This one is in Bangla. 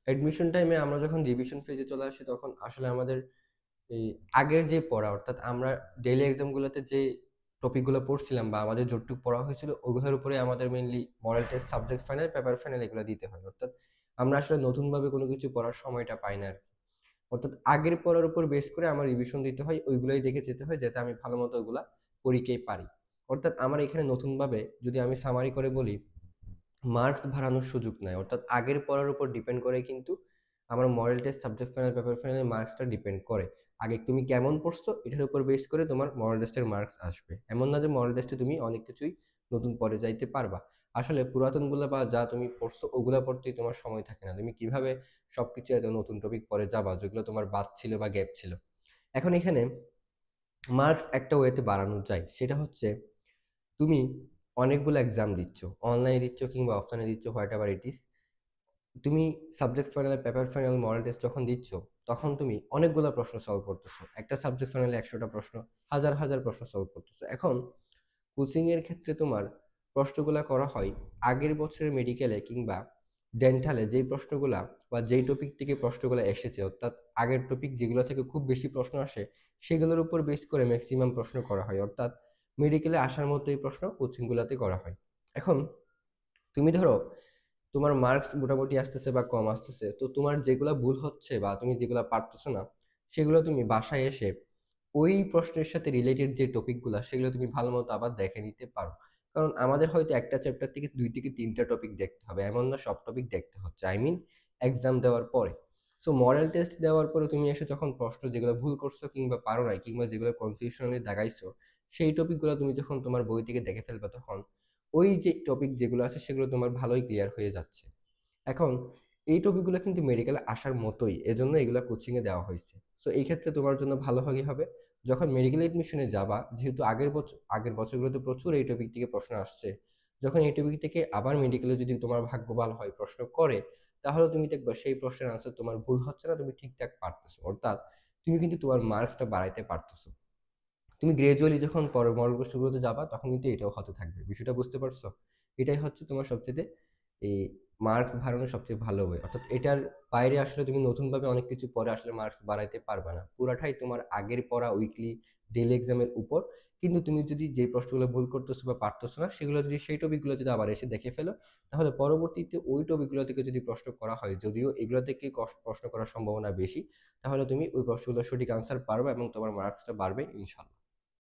অ্যাডমিশন টাইমে আমরা যখন রিভিশন ফেজে চলে আসি তখন আসলে আমাদের এই আগের যে পড়া অর্থাৎ আমরা ডেইলি এক্সামগুলোতে যে টপিকগুলো পড়ছিলাম বা আমাদের যতটুকু পড়া হয়েছিল ওগুলোর উপরে আমাদের mainly model test, subject final, paper final এগুলো দিতে হয়। অর্থাৎ আমরা আসলে নতুনভাবে কোনো কিছু পড়ার সময়টা পাই না আরকি। অর্থাৎ আগের পড়ার উপর বেস করে আমার রিভিশন দিতে হয়, ওইগুলাই দেখে যেতে হয় যাতে আমি ভালো মতো ওগুলা পরীক্ষায় পারি। অর্থাৎ আমার এখানে নতুনভাবে যদি আমি সামারি করে বলি, মার্কস বাড়ানোর সুযোগ নাই। অর্থাৎ আগের পড়ার উপর ডিপেন্ড করে কিন্তু আমার model test, subject final, paper ফাইনালের মার্কসটা ডিপেন্ড করে। আগে তুমি কেমন পড়ছো এটার উপর বেস করে তোমার মডেল টেস্টের মার্কস আসবে। এমন না যে মডেল টেস্টে তুমি অনেক কিছুই নতুন পড়ে যাইতে পারবা। আসলে পুরাতনগুলা বা যা তুমি পড়ছো ওগুলা পড়তেই তোমার সময় থাকে না। তুমি কিভাবে সবকিছু এত নতুন টপিক পড়ে যাবা যেগুলো তোমার বাদ ছিল বা গ্যাপ ছিল। এখন এখানে মার্কস একটা ওয়েতে বাড়ানো যায়। সেটা হচ্ছে তুমি অনেকগুলো এক্সাম দিচ্ছ। অনলাইনে দিচ্ছ কিংবা অফলাইনে দিচ্ছ হোয়াটএভার ইট ইস। তুমি subject final, paper final, model test যখন দিচ্ছ, তখন তুমি অনেকগুলা প্রশ্ন সলভ করতেছো। একটা সাবজেক্ট ফাইনালে ১০০ টা প্রশ্ন, হাজার, হাজার প্রশ্ন সলভ করতেছো। এখন কোচিং এর ক্ষেত্রে তোমার প্রশ্নগুলা করা হয় আগের বছরের মেডিকেলে কিংবা ডেন্টালে যেই প্রশ্নগুলা বা যেই টপিক থেকে প্রশ্নগুলা এসেছে, অর্থাৎ আগের টপিক যেগুলো থেকে খুব বেশি প্রশ্ন আসে, সেগুলোর উপর বেস করে ম্যাক্সিমাম প্রশ্ন করা হয়। অর্থাৎ মেডিকেলে আসার মতো এই প্রশ্ন কোচিংগুলাতে করা হয়। এখন তুমি ধরো তোমার মার্কস মোটামুটি আসতেছে বা কম আসতেছে, তো তোমার যেগুলা ভুল হচ্ছে বা তুমি যেগুলা পারতেছো না, সেগুলো তুমি বাসায় এসে ওই প্রশ্নের সাথে রিলেটেড যে টপিকগুলা সেগুলো তুমি ভালো মতো আবার দেখে নিতে পারো। কারণ আমাদের হয়তো একটা চ্যাপ্টার থেকে ২ থেকে ৩টা টপিক দেখতে হবে, এমন না সব টপিক দেখতে হচ্ছে, আই মিন এক্সাম দেওয়ার পরে। সো মডেল টেস্ট দেওয়ার পরে তুমি এসে যখন প্রশ্ন যেগুলো ভুল করছো কিংবা পারো নাই কিংবা যেগুলো কনফিউশনালি দাগাইছো, সেই টপিকগুলো তুমি যখন তোমার বই থেকে দেখে ফেলবে, তখন ওই যে টপিক যেগুলো আছে সেগুলো তোমার ভালোই ক্লিয়ার হয়ে যাচ্ছে। এখন এই টপিকগুলো কিন্তু মেডিকেলে আসার মতোই, এজন্য এগুলা কোচিং এ দেওয়া হয়েছে। সো এই ক্ষেত্রে তোমার জন্য ভালো হলেই হবে, যখন মেডিকেল এডমিশনে যাবা, যেহেতু আগের বছরগুলোতে প্রচুর এই টপিক থেকে প্রশ্ন আসছে, যখন এই টপিক থেকে আবার মেডিকেলে যদি তোমার ভাগ্য ভালো হয় প্রশ্ন করে, তাহলে তুমি দেখবা সেই প্রশ্নের আনসার তোমার ভুল হচ্ছে না, তুমি ঠিকঠাক পারতেছো। অর্থাৎ তুমি কিন্তু তোমার মার্কসটা বাড়াইতে পারতেছো। তুমি গ্রাজুয়ালি যখন পরের মডেল কোর্সগুলোতে যাবা তখন কিন্তু এটাও হতে থাকবে। বিষয়টা বুঝতে পারছো? এটাই হচ্ছে তোমার সবচাইতে এই মার্কস বাড়ানোর সবচেয়ে ভালো ওয়ে। অর্থাৎ এটার বাইরে আসলে তুমি নতুনভাবে অনেক কিছু পড়ে আসলে মার্কস বাড়াইতে পারবা না। পুরাটাই তোমার আগের পড়া উইকলি, ডেইলি এক্সামের উপর। কিন্তু তুমি যদি যে প্রশ্নগুলো ভুল করতেছো বা পারতেছো না, সেগুলো যদি সেই টপিকগুলো যদি আবার এসে দেখে ফেলো, তাহলে পরবর্তীতে ওই টপিকগুলো থেকে যদি প্রশ্ন করা হয়, যদিও এগুলো থেকে প্রশ্ন করার সম্ভাবনা বেশি, তাহলে তুমি ওই প্রশ্নগুলোর সঠিক আনসার পারবা এবং তোমার মার্কসটা বাড়বে ইনশাআল্লাহ।